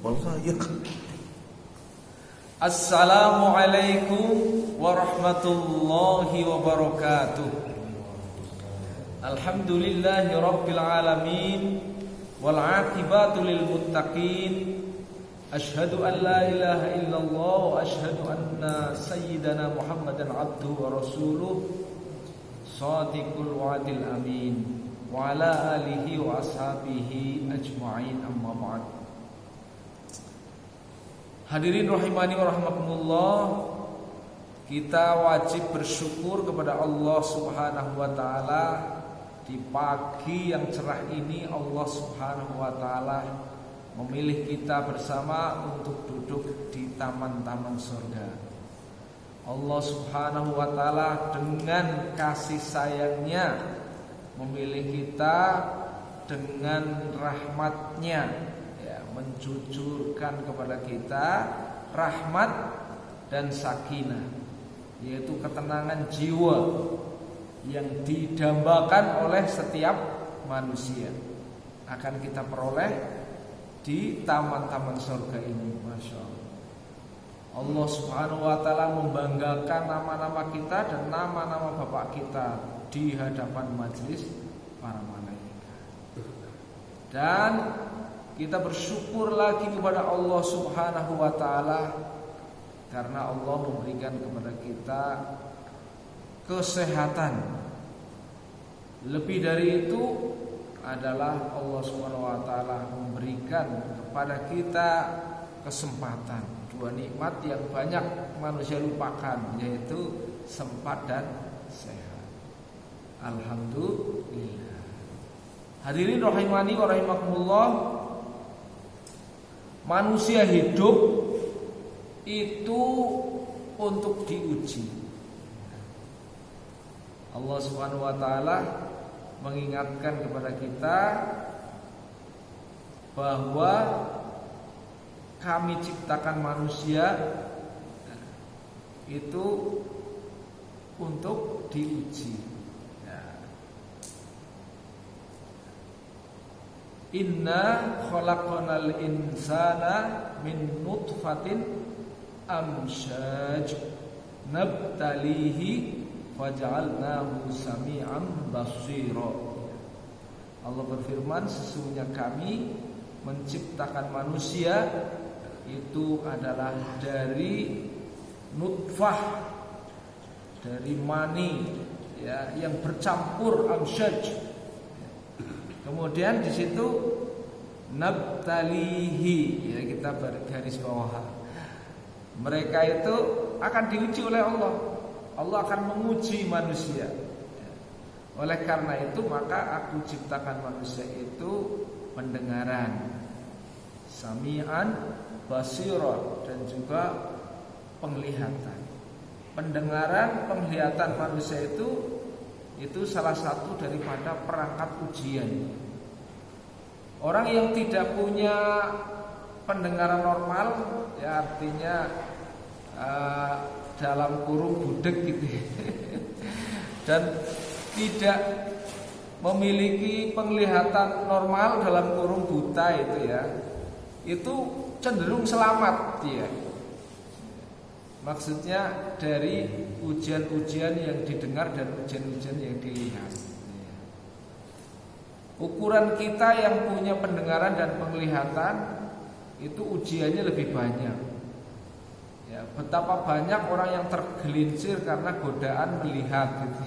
saya. Assalamualaikum warahmatullahi wabarakatuh. Alhamdulillahi rabbil alamin, wal aqibatu lil muttaqin. Asyhadu an la ilaha illallah wa asyhadu anna sayyidana Muhammadan abduhu wa rasuluh, shadiqul wa'dil amin, wa ala alihi wa ashabihi ajma'in, amma ba'd. Hadirin rahimani wa rahmakumullah, kita wajib bersyukur kepada Allah Subhanahu wa taala. Di pagi yang cerah ini Allah Subhanahu wa taala memilih kita bersama untuk duduk di taman-taman surga. Allah Subhanahu wa taala dengan kasih sayangnya memilih kita dengan rahmatnya, mencucurkan kepada kita rahmat dan sakinah, yaitu ketenangan jiwa yang didambakan oleh setiap manusia akan kita peroleh di taman-taman surga ini. Masya Allah, Allah Subhanahu wa ta'ala membanggakan nama-nama kita dan nama-nama bapak kita di hadapan majelis para malaikat. Dan kita bersyukur lagi kepada Allah Subhanahu wa ta'ala karena Allah memberikan kepada kita kesehatan. Lebih dari itu adalah Allah Subhanahu wa ta'ala memberikan kepada kita kesempatan. Dua nikmat yang banyak manusia lupakan, yaitu sempat dan sehat. Alhamdulillah. Hadirin rahimani wa rahimakumullah, manusia hidup itu untuk diuji. Allah Subhanahu wa taala mengingatkan kepada kita bahwa kami ciptakan manusia itu untuk diuji. Inna khalaqnal insana min nutfatin amsyaj nabtalihi faj'alnahu sami'an basira. Allah berfirman, sesungguhnya kami menciptakan manusia itu adalah dari nutfah, dari mani, yang bercampur amsyaj. Kemudian di situ nabtalihi, kita garis bawah. Mereka itu akan diuji oleh Allah. Allah akan menguji manusia. Oleh karena itu maka aku ciptakan manusia itu pendengaran, sami'an basira, dan juga penglihatan. Pendengaran, penglihatan manusia itu salah satu daripada perangkat ujian. Orang yang tidak punya pendengaran normal, artinya dalam kurung budek gitu, dan tidak memiliki penglihatan normal dalam kurung buta itu cenderung selamat dia. Maksudnya dari ujian-ujian yang didengar dan ujian-ujian yang dilihat. Ukuran kita yang punya pendengaran dan penglihatan itu ujiannya lebih banyak. Betapa banyak orang yang tergelincir karena godaan melihat gitu.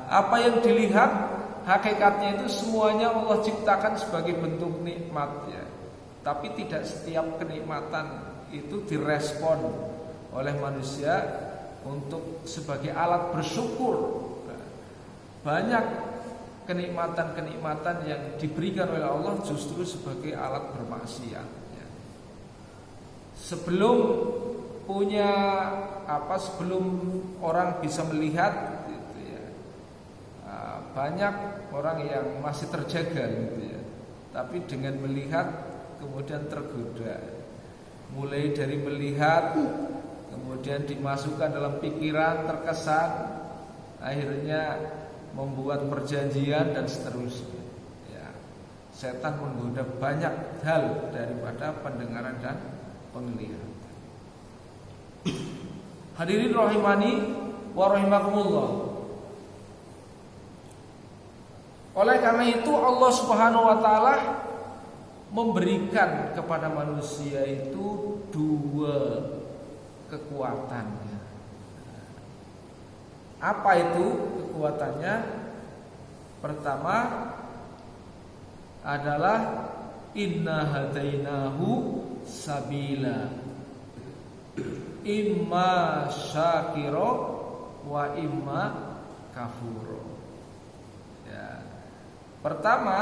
Apa yang dilihat hakikatnya itu semuanya Allah ciptakan sebagai bentuk nikmat, tapi tidak setiap kenikmatan itu direspon oleh manusia untuk sebagai alat bersyukur. Banyak kenikmatan-kenikmatan yang diberikan oleh Allah justru sebagai alat bermaksiat. Sebelum orang bisa melihat banyak orang yang masih terjaga tapi dengan melihat kemudian tergoda. Mulai dari melihat kemudian dimasukkan dalam pikiran, terkesan, akhirnya membuat perjanjian dan seterusnya. setan menggoda banyak hal daripada pendengaran dan penglihatan. Hadirin rahimani wa rahimakumullah. Oleh karena itu Allah Subhanahu wa taala memberikan kepada manusia itu dua kekuatan. Apa itu kekuatannya? Pertama adalah inna hadainahu sabila imma syakiro wa imma kafuro. Ya. Pertama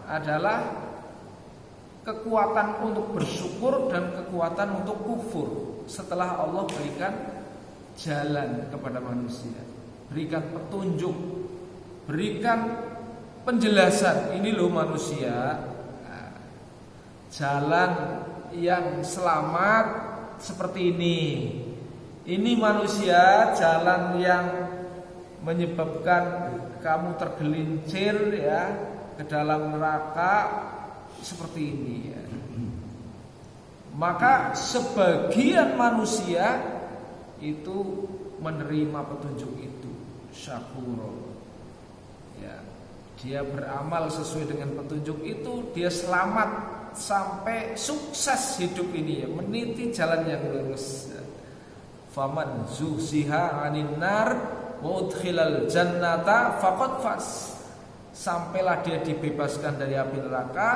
adalah kekuatan untuk bersyukur dan kekuatan untuk kufur setelah Allah berikan jalan kepada manusia, berikan petunjuk, berikan penjelasan. Ini loh manusia, jalan yang selamat seperti ini. Ini manusia, jalan yang menyebabkan kamu tergelincir ya ke dalam neraka seperti ini ya. Maka sebagian manusia itu menerima petunjuk itu, syakuro. Ya, dia beramal sesuai dengan petunjuk itu, dia selamat sampai sukses hidup ini ya, meniti jalan yang lurus. Faman zuhziha 'anil nar wa udkhilal jannata faqad faz. Sampailah dia dibebaskan dari api neraka,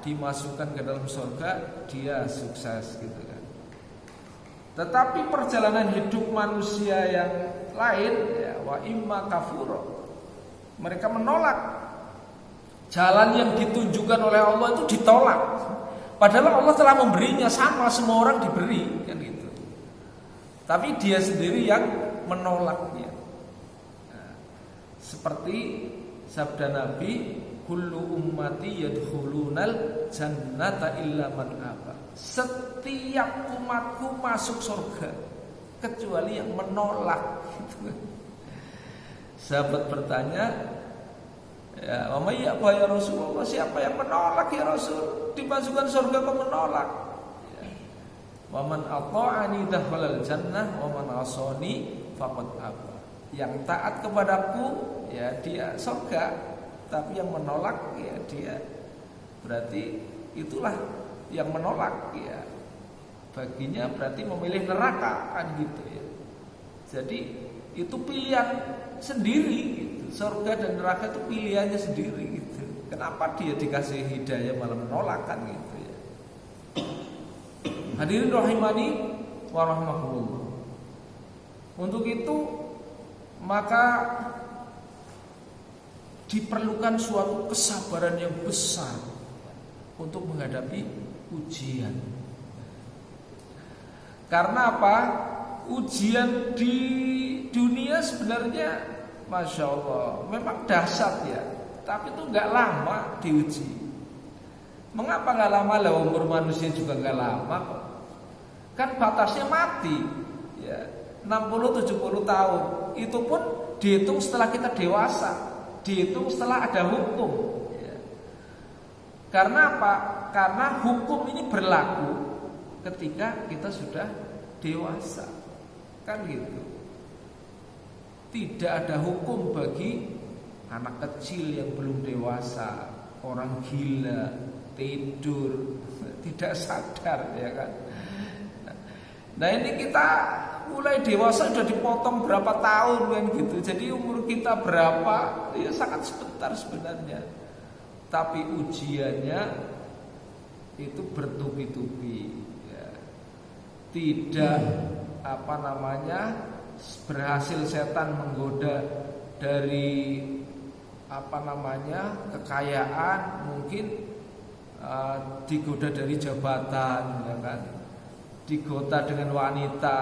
dimasukkan ke dalam surga, dia sukses gitu kan. Tetapi perjalanan hidup manusia yang lain ya, wa imma kafuro. Mereka menolak jalan yang ditunjukkan oleh Allah, itu ditolak. Padahal Allah telah memberinya, sama semua orang diberi kan gitu. Tapi dia sendiri yang menolaknya. Nah, seperti sabda Nabi, kullu ummati yadkhulunal jannata illa man aba. Setiap umatku masuk surga kecuali yang menolak gitu. Sahabat bertanya, ya, apa ya Rasulullah, siapa yang menolak ya Rasul? Dimasukkan surga kok menolak? Ya. Wa man ata'ani dakhalal jannah wa man asani faqad aba. Yang taat kepadaku ya dia surga, tapi yang menolak ya dia berarti itulah yang menolak ya. Baginya berarti memilih neraka kan gitu ya. Jadi itu pilihan sendiri gitu. Surga dan neraka itu pilihannya sendiri gitu. Kenapa dia dikasih hidayah malah menolak kan gitu ya. Hadirin rahimani wa rahmatullah. Untuk itu maka diperlukan suatu kesabaran yang besar untuk menghadapi ujian. Karena apa? Ujian di dunia sebenarnya Masya Allah memang dahsyat ya, tapi itu gak lama diuji. Mengapa gak lama? Lah umur manusia juga gak lama kok. Kan batasnya mati ya, 60-70 tahun. Itu pun dihitung setelah kita dewasa, dihitung setelah ada hukum ya. Karena apa? Karena hukum ini berlaku ketika kita sudah dewasa, kan gitu. Tidak ada hukum bagi anak kecil yang belum dewasa, orang gila, tidur, tidak sadar ya kan. Nah ini kita mulai dewasa sudah dipotong berapa tahun kan gitu. Jadi umur kita berapa ya sangat sebentar sebenarnya. Tapi ujiannya itu bertubi-tubi ya. Tidak berhasil setan menggoda dari kekayaan, mungkin digoda dari jabatan ya kan. Digoda dengan wanita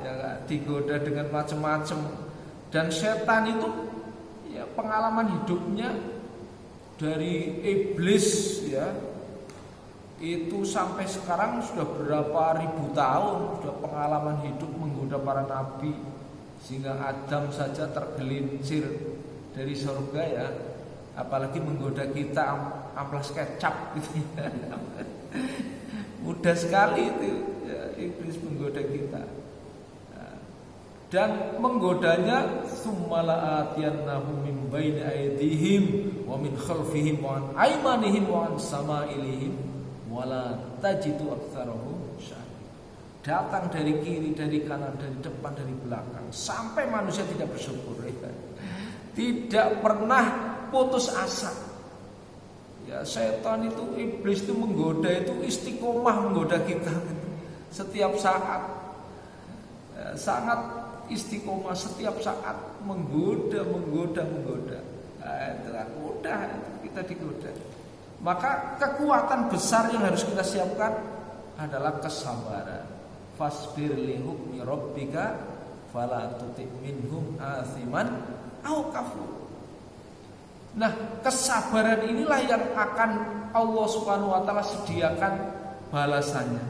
ya kan? Digoda dengan macam-macam. Dan setan itu ya pengalaman hidupnya dari iblis ya, itu sampai sekarang sudah berapa ribu tahun, sudah pengalaman hidup menggoda para nabi, sehingga Adam saja tergelincir dari surga ya, apalagi menggoda kita amplas kecap gitu ya. Mudah sekali itu ya, iblis menggoda kita. Dan menggodanya summala atiyannahum min baini aydihim wa min khalfihim wa an aymanihim wa an samailihim wala tajidu aktsarahum syakirin. Datang dari kiri, dari kanan, dari depan, dari belakang, sampai manusia tidak bersyukur ya. Tidak pernah putus asa. Ya, setan itu, iblis itu menggoda, itu istiqomah menggoda kita gitu. Setiap saat ya, sangat istiqomah, setiap saat menggoda. Nah, mudah kita digoda. Maka kekuatan besar yang harus kita siapkan adalah kesabaran. Fasbir li hukmi rabbika fala tuti' minhum athiman au kafur. Nah, kesabaran inilah yang akan Allah Subhanahu wa taala sediakan balasannya.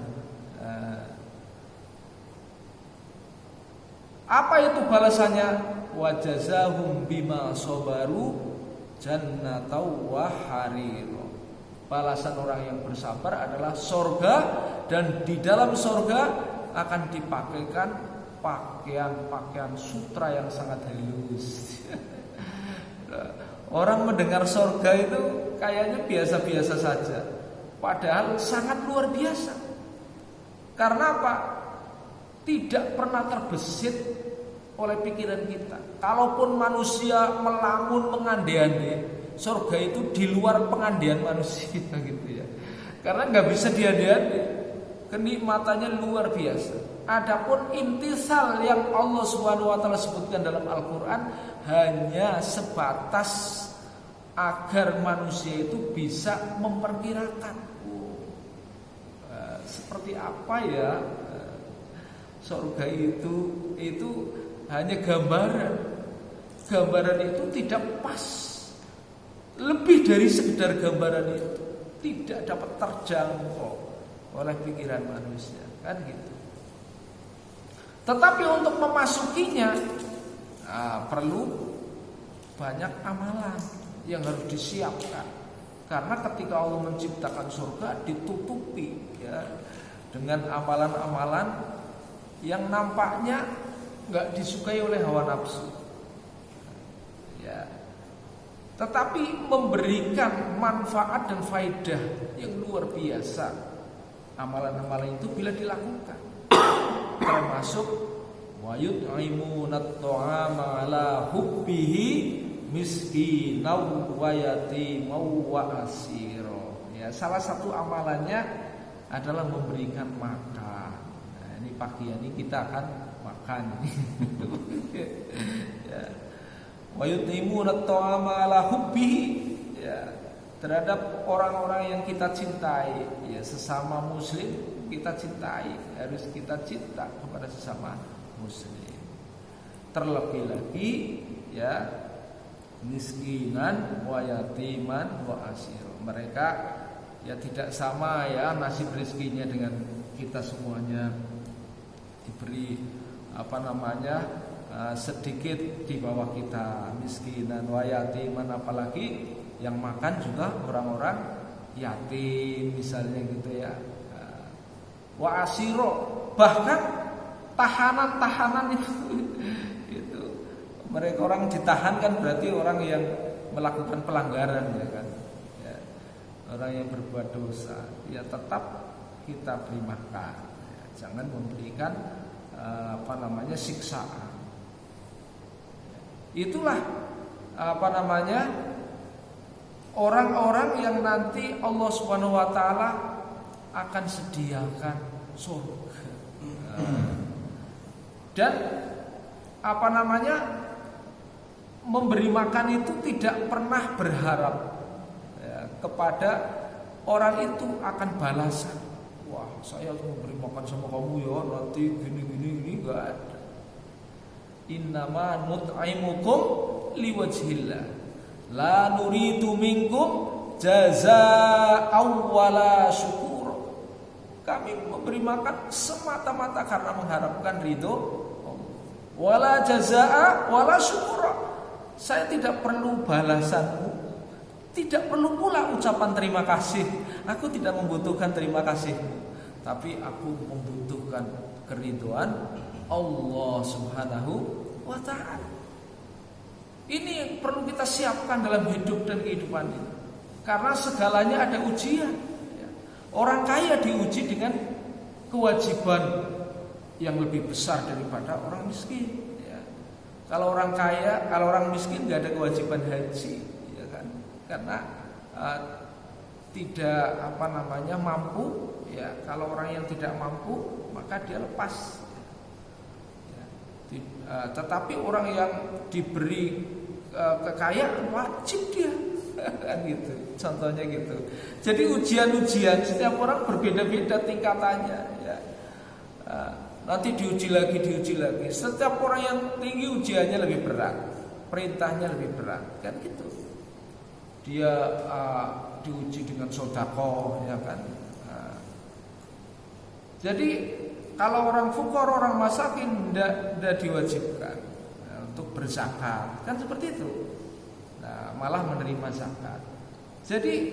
Apa itu balasannya? Wa jazahum bima sabaru jannatau wa harira. Balasan orang yang bersabar adalah surga, dan di dalam surga akan dipakaikan pakaian sutra yang sangat halus. Orang mendengar surga itu kayaknya biasa-biasa saja, padahal sangat luar biasa. Karena apa? Tidak pernah terbesit oleh pikiran kita. Kalaupun manusia melamun mengandai-andai, surga itu di luar pengandaian manusia gitu ya. Karena nggak bisa diandai-andai, kenikmatannya luar biasa. Adapun intisal yang Allah Subhanahu wa taala sebutkan dalam Al-Qur'an hanya sebatas agar manusia itu bisa memperkirakan seperti apa ya surga itu hanya gambaran. Gambaran itu tidak pas. Lebih dari sekedar gambaran itu tidak dapat terjangkau oleh pikiran manusia, kan gitu. Tetapi untuk memasukinya perlu banyak amalan yang harus disiapkan. Karena ketika Allah menciptakan surga ditutupi ya dengan amalan-amalan yang nampaknya nggak disukai oleh hawa nafsu, ya, tetapi memberikan manfaat dan faedah yang luar biasa. Amalan-amalan itu bila dilakukan, termasuk wa yut'imuna at-ta'ama ala hubbihi miskinan wa yatiman wa asira. Ya, salah satu amalannya adalah memberikan makan. Ini pagi ini kita akan makan. Ya. Wa yut'imuna at-ta'ama ala hubbihi, ya, terhadap orang-orang yang kita cintai, ya, sesama muslim kita cintai, harus kita cinta kepada sesama muslim. Terlebih lagi ya miskinan wa yatiman wa asir. Mereka ya tidak sama ya nasib rezekinya dengan kita semuanya. Diberi sedikit di bawah kita, miskinan wa yatiman, apalagi yang makan juga orang-orang yatim misalnya gitu ya. Wa asiro, bahkan tahanan-tahanan itu mereka orang ditahan kan berarti orang yang melakukan pelanggaran ya kan. Ya, orang yang berbuat dosa ya tetap kita beri makan. Ya, jangan memberikan siksaan. Itulah orang-orang yang nanti Allah Subhanahu wa taala akan sediakan surga. Dan memberi makan itu tidak pernah berharap ya, kepada orang itu akan balasan. Wah, saya memberi makan sama kamu ya nanti gini enggak ada. Innama nut'imukum liwajhillah la nuridu minkum jazaa'an wala syukur. Kami memberi makan semata-mata karena mengharapkan ridho Allah. Wala jazaa'a wala syukur. Saya tidak perlu balasanmu, Tidak perlu pula ucapan terima kasih. Aku tidak membutuhkan terima kasihmu, tapi aku membutuhkan keridhaan Allah Subhanahu wa ta'ala. Ini yang perlu kita siapkan dalam hidup dan kehidupan ini. Karena segalanya ada ujian. Orang kaya diuji dengan kewajiban yang lebih besar daripada orang miskin. Kalau orang kaya, kalau orang miskin nggak ada kewajiban haji, ya kan? Karena tidak mampu. Ya, kalau orang yang tidak mampu maka dia lepas. Ya. Tetapi orang yang diberi kekayaan wajib dia, kan gitu. Contohnya gitu. Jadi ujian-ujian setiap orang berbeda-beda tingkatannya. Ya. Nanti diuji lagi. Setiap orang yang tinggi ujiannya lebih berat, perintahnya lebih berat, kan gitu. Dia diuji dengan sedekah, ya kan. Jadi kalau orang fukor, orang masakin tidak diwajibkan untuk berzakat, kan seperti itu. Nah, malah menerima zakat. Jadi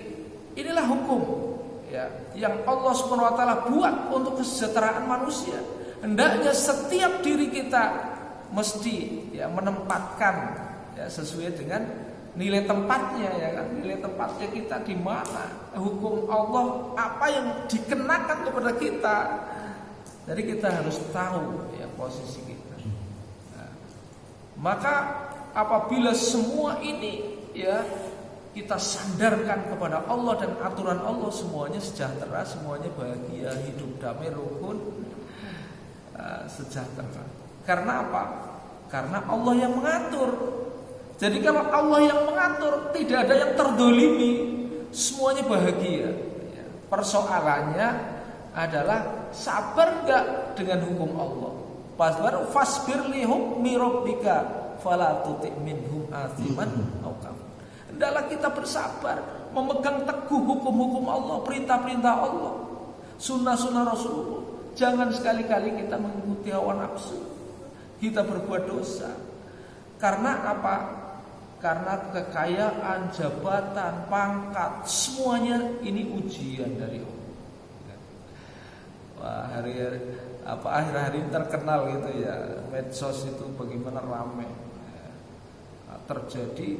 inilah hukum ya yang Allah Subhanahu wa taala buat untuk kesejahteraan manusia. Hendaknya setiap diri kita mesti ya menempatkan ya sesuai dengan nilai tempatnya, ya kan. Nilai tempatnya kita di mana? Hukum Allah apa yang dikenakan kepada kita. Jadi kita harus tahu ya posisi kita. Nah, maka apabila semua ini ya kita sandarkan kepada Allah dan aturan Allah, semuanya sejahtera, semuanya bahagia, hidup damai, rukun, sejahtera. Karena apa? Karena Allah yang mengatur. Jadi kalau Allah yang mengatur, tidak ada yang terdolimi, semuanya bahagia. Persoalannya adalah sabar enggak dengan hukum Allah. Fasbir li hukmi rabbika fala tuti' minhum athiman aw kafir. Hendaklah kita bersabar, memegang teguh hukum-hukum Allah, perintah-perintah Allah, sunnah-sunnah Rasulullah. Jangan sekali-kali kita mengikuti hawa nafsu, kita berbuat dosa. Karena apa? Karena kekayaan, jabatan, pangkat, semuanya ini ujian dari Allah. Wah, akhir-akhir ini terkenal gitu ya, medsos itu bagaimana ramai terjadi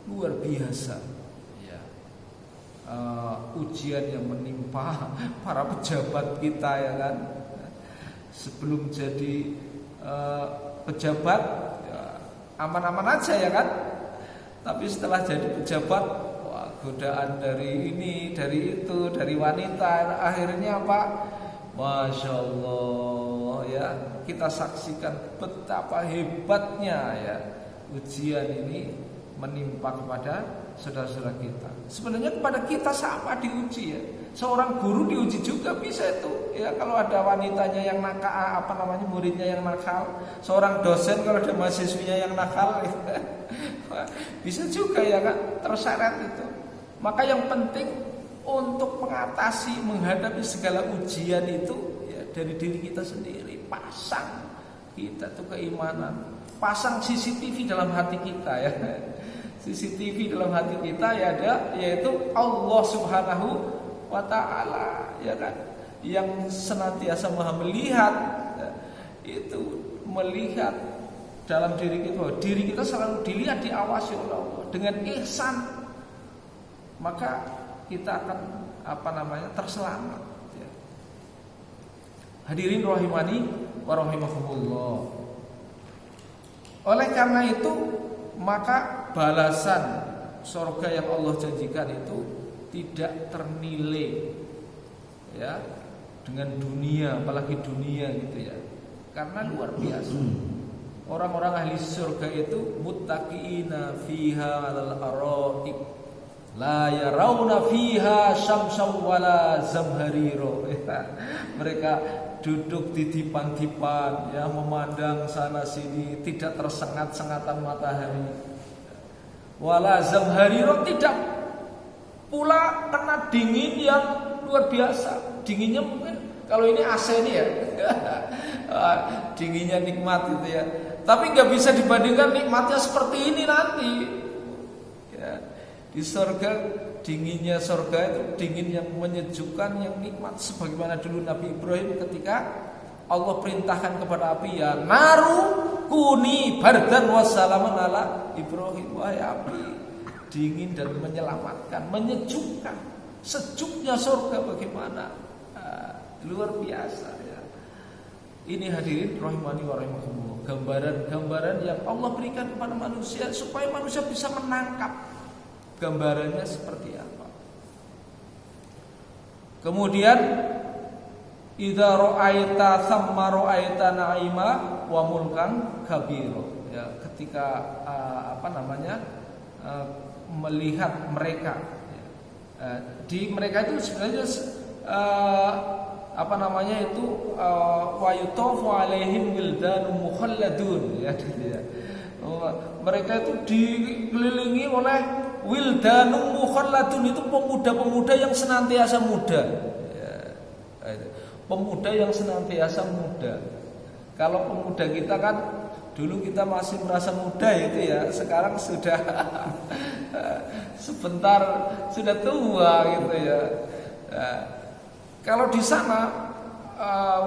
luar biasa ya, ujian yang menimpa para pejabat kita, ya kan. Sebelum jadi pejabat ya, aman-aman aja, ya kan. Tapi setelah jadi pejabat, wah, godaan dari ini, dari itu, dari wanita, akhirnya apa? Masya Allah ya, kita saksikan betapa hebatnya ya ujian ini menimpa kepada saudara-saudara kita. Sebenarnya kepada kita sama diuji ya. Seorang guru diuji juga bisa itu ya, kalau ada wanitanya yang nakal, muridnya yang nakal. Seorang dosen kalau ada mahasiswinya yang nakal ya. Bisa juga ya kan, terseret itu. Maka yang penting untuk mengatasi, menghadapi segala ujian itu ya dari diri kita sendiri. Pasang kita tuh keimanan, pasang CCTV dalam hati kita ya. CCTV dalam hati kita ya ada, yaitu Allah Subhanahu wa ta'ala, ya kan, yang senantiasa maha melihat ya, itu melihat dalam diri kita. Diri kita selalu dilihat, diawasi oleh Allah dengan ihsan, maka kita akan terselamat ya. Hadirin rahimani wa rahimakumullah. Oleh karena itu, maka balasan surga yang Allah janjikan itu tidak ternilai ya dengan dunia, apalagi dunia gitu ya. Karena luar biasa. Orang-orang ahli surga itu muttaqiina fiha 'alal araik la yarawna fiha syamsan wala zamharira. Mereka duduk di dipan-dipan ya, memandang sana sini, tidak tersengat-sengatan matahari. Wala zamharira, tidak pula kena dingin yang luar biasa. Dinginnya mungkin kalau ini AC ini ya dinginnya nikmat gitu ya. Tapi nggak bisa dibandingkan nikmatnya seperti ini nanti ya. Di Di surga, dinginnya surga itu dingin yang menyejukkan, yang nikmat. Sebagaimana dulu Nabi Ibrahim ketika Allah perintahkan kepada api, ya naru kuni bardan wassalaman ala Ibrahim. Wahai api, dingin dan menyelamatkan, menyejukkan. Sejuknya surga bagaimana? Luar biasa ya. Ini hadirin rahimani wa rahimakumullah, gambaran-gambaran yang Allah berikan kepada manusia supaya manusia bisa menangkap gambarannya seperti apa. Kemudian idza ra'aita thamma ra'aita na'ima wa mulkan kabira. Ya, ketika melihat mereka, ya, di mereka itu sebenarnya wa yutafu alaihim wildanun mukhalladun, ya, ya. Mereka itu dikelilingi oleh wildanun mukhalladun, itu pemuda-pemuda yang senantiasa muda, ya, pemuda yang senantiasa muda. Kalau pemuda kita kan dulu kita masih merasa muda itu ya, sekarang sudah sebentar sudah tua gitu ya. Kalau di sana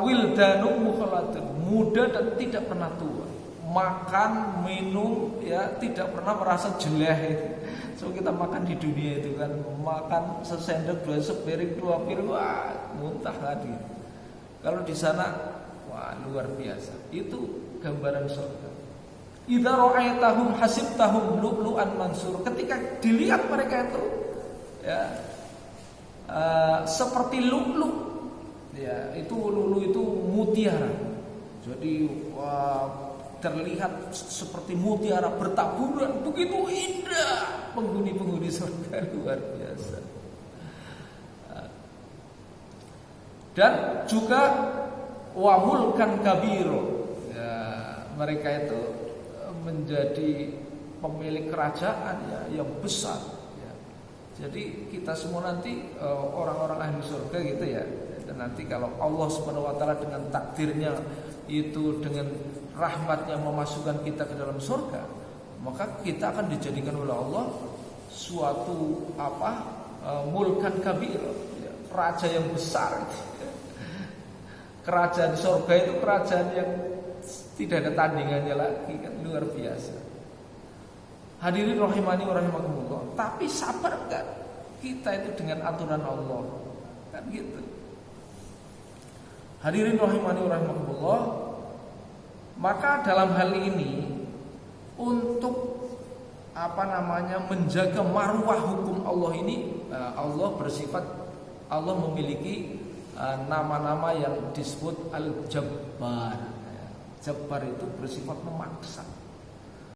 wildanun mukhalladun, muda dan tidak pernah tua. Makan, minum, ya tidak pernah merasa jelek. So kita makan di dunia itu kan, makan sesendok, dua sepiring, dua piring, wah muntah tadi. Kalau di sana, wah luar biasa. Itu gambaran surga. Idza ra'aitahum hasibtahum lu'lu'an mansur. Ketika dilihat mereka itu, ya seperti lu'lu'. Ya, itu lu'lu' itu mutiara. Jadi wah, terlihat seperti mutiara bertaburan, begitu indah penghuni-penghuni surga, luar biasa. Dan juga wa mulkan kabiro, ya, mereka itu menjadi pemilik kerajaan ya, yang besar, ya. Jadi kita semua nanti orang-orang ahli surga gitu ya. Dan nanti kalau Allah Subhanahu wa taala dengan takdirnya itu, dengan rahmatnya memasukkan kita ke dalam surga, maka kita akan dijadikan oleh Allah suatu mulkan kabir, ya, raja yang besar. Kerajaan surga itu kerajaan yang tidak ada tandingannya lagi, kan luar biasa. Hadirin rahimani wa rahimakumullah. Tapi sabar enggak kita itu dengan aturan Allah? Kan gitu. Hadirin rahimani wa rahimakumullah. Maka dalam hal ini untuk menjaga marwah hukum Allah ini, Allah memiliki nama-nama yang disebut Al-Jabbar. Jabbar itu bersifat memaksa.